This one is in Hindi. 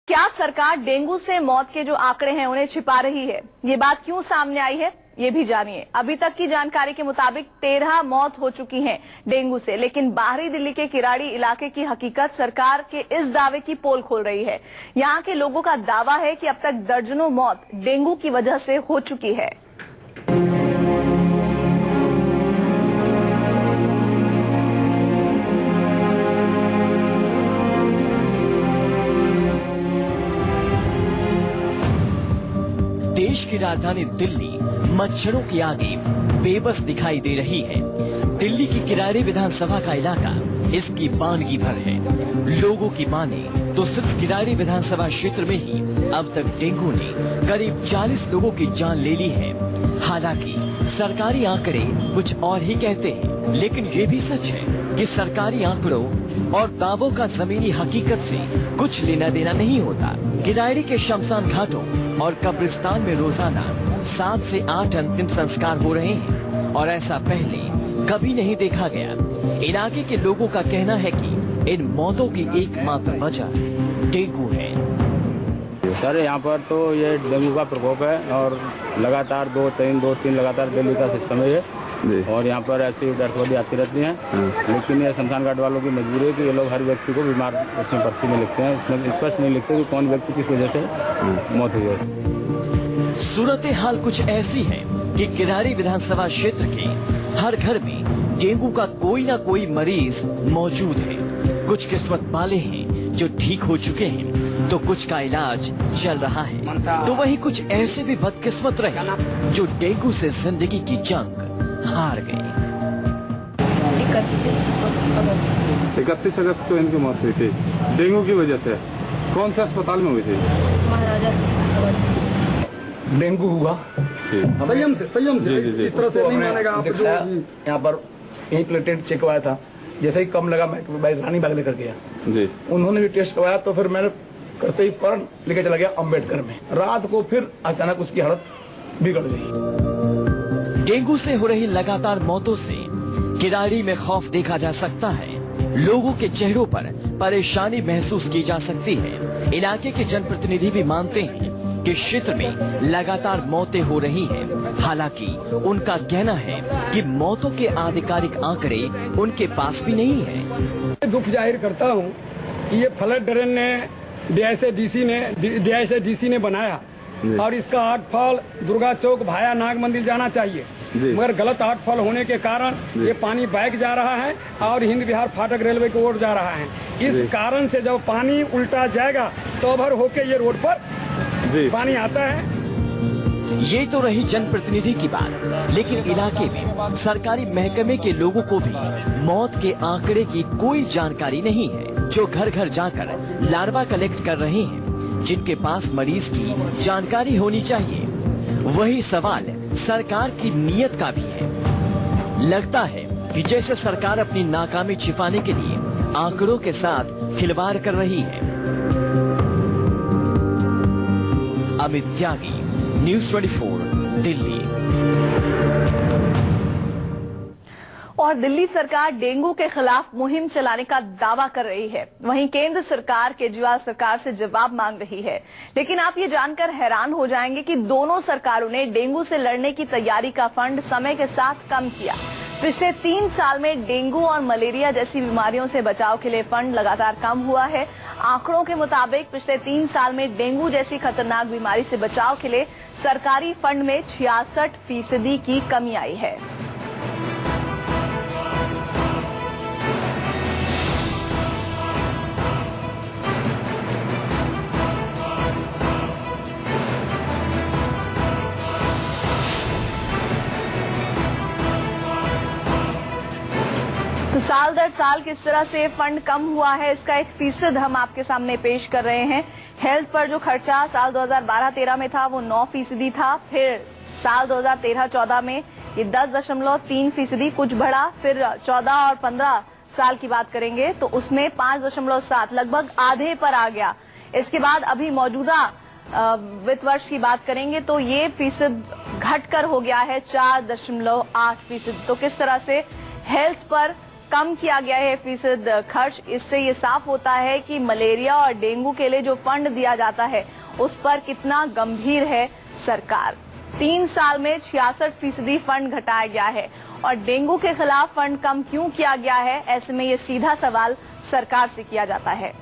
क्या सरकार डेंगू से मौत के जो आंकड़े हैं उन्हें छिपा रही है? ये बात क्यों सामने आई है, ये भी जानिए। अभी तक की जानकारी के मुताबिक 13 मौत हो चुकी हैं डेंगू से, लेकिन बाहरी दिल्ली के किराड़ी इलाके की हकीकत सरकार के इस दावे की पोल खोल रही है। यहाँ के लोगों का दावा है कि अब तक दर्जनों मौत डेंगू की वजह से हो चुकी है। देश की राजधानी दिल्ली मच्छरों के आगे बेबस दिखाई दे रही है। दिल्ली की किराड़ी विधानसभा का इलाका इसकी बानगी भर है। लोगों की माने तो सिर्फ किराड़ी विधानसभा क्षेत्र में ही अब तक डेंगू ने करीब 40 लोगों की जान ले ली है। हालांकि सरकारी आंकड़े कुछ और ही कहते हैं, लेकिन ये भी सच है कि सरकारी आंकड़ों और दावों का जमीनी हकीकत से कुछ लेना देना नहीं होता। किराड़ी के शमशान घाटों और कब्रिस्तान में रोजाना 7 से 8 अंतिम संस्कार हो रहे हैं और ऐसा पहले कभी नहीं देखा गया। इलाके के लोगों का कहना है कि इन मौतों की एकमात्र वजह डेंगू है। सर यहाँ पर तो ये डेंगू का प्रकोप है और लगातार 2-3 लगातार दिल्ली का सिस्टम है ये, और यहाँ पर ऐसी डेथ आती रहती हैं। लेकिन ये शमशान घाट वालों की मजबूरी है कि ये लोग हर व्यक्ति को बीमार उसमें पर्ची में लिखते हैं, इसमें स्पष्ट नहीं लिखते कि कौन व्यक्ति किस वजह से मौत हुई है। सूरत हाल कुछ ऐसी है कि किराड़ी विधानसभा क्षेत्र के हर घर में डेंगू का कोई ना कोई मरीज मौजूद है। कुछ किस्मत वाले हैं जो ठीक हो चुके हैं, तो कुछ का इलाज चल रहा है, तो वहीं कुछ ऐसे भी बदकिस्मत रहे जो डेंगू से जिंदगी की जंग हार गए। 31 अगस्त को इनकी मौत हुई थी डेंगू की वजह से। कौन से अस्पताल में हुई थी? डेंगू हुआ संयम से इस तरह से नहीं मानेगा आप। जो यहाँ पर यही प्लेटेट चेक करवाया था, जैसे ही कम लगा मैं रानी बाग लेकर गया जी। उन्होंने भी टेस्ट करवाया, तो फिर मैंने करते ही फौरन लेकर चला गया अम्बेडकर में। रात को फिर अचानक उसकी हालत बिगड़ गई। डेंगू से हो रही लगातार मौतों से किराड़ी में खौफ देखा जा सकता है। लोगों के चेहरों पर परेशानी महसूस की जा सकती है। इलाके के जनप्रतिनिधि भी मानते हैं कि क्षेत्र में लगातार मौतें हो रही हैं। हालांकि उनका कहना है कि मौतों के आधिकारिक आंकड़े उनके पास भी नहीं है। दुख जाहिर करता हूँ कि ये फ्लड ड्रेन ने डीआईएसडीसी ने बनाया और इसका आउटफॉल दुर्गा चौक भाया नाग मंदिर जाना चाहिए, मगर गलत आउटफॉल होने के कारण ये पानी बैक जा रहा है और हिंद बिहार फाटक रेलवे की ओर जा रहा है। इस कारण से जब पानी उल्टा जाएगा तो भर होके ये रोड पर पानी आता है। ये तो रही जनप्रतिनिधि की बात, लेकिन इलाके में सरकारी महकमे के लोगों को भी मौत के आंकड़े की कोई जानकारी नहीं है, जो घर घर जाकर लार्वा कलेक्ट कर रहे हैं, जिनके पास मरीज की जानकारी होनी चाहिए। वही सवाल सरकार की नीयत का भी है। लगता है कि जैसे सरकार अपनी नाकामी छिपाने के लिए आंकड़ों के साथ खिलवाड़ कर रही है। अमित त्यागी, न्यूज़ 24, दिल्ली। और दिल्ली सरकार डेंगू के खिलाफ मुहिम चलाने का दावा कर रही है, वहीं केंद्र सरकार केजरीवाल सरकार से जवाब मांग रही है। लेकिन आप ये जानकर हैरान हो जाएंगे कि दोनों सरकारों ने डेंगू से लड़ने की तैयारी का फंड समय के साथ कम किया। पिछले 3 साल में डेंगू और मलेरिया जैसी बीमारियों से बचाव के लिए फंड लगातार कम हुआ है। आंकड़ों के मुताबिक पिछले 3 साल में डेंगू जैसी खतरनाक बीमारी से बचाव के लिए सरकारी फंड में 66% की कमी आई है। तो साल दर साल किस तरह से फंड कम हुआ है, इसका 1% हम आपके सामने पेश कर रहे हैं। हेल्थ पर जो खर्चा साल 2012-13 में था वो 9% था, फिर साल 2013-14 में ये 10.3% कुछ बढ़ा, फिर 14 और 15 साल की बात करेंगे तो उसमें 5.7 लगभग आधे पर आ गया। इसके बाद अभी मौजूदा वित्त वर्ष की बात करेंगे तो ये फीसद घटकर हो गया है 4.8%। तो किस तरह से हेल्थ पर कम किया गया है फीसद खर्च, इससे ये साफ होता है कि मलेरिया और डेंगू के लिए जो फंड दिया जाता है उस पर कितना गंभीर है सरकार। 3 साल में 66% फंड घटाया गया है और डेंगू के खिलाफ फंड कम क्यों किया गया है, ऐसे में ये सीधा सवाल सरकार से किया जाता है।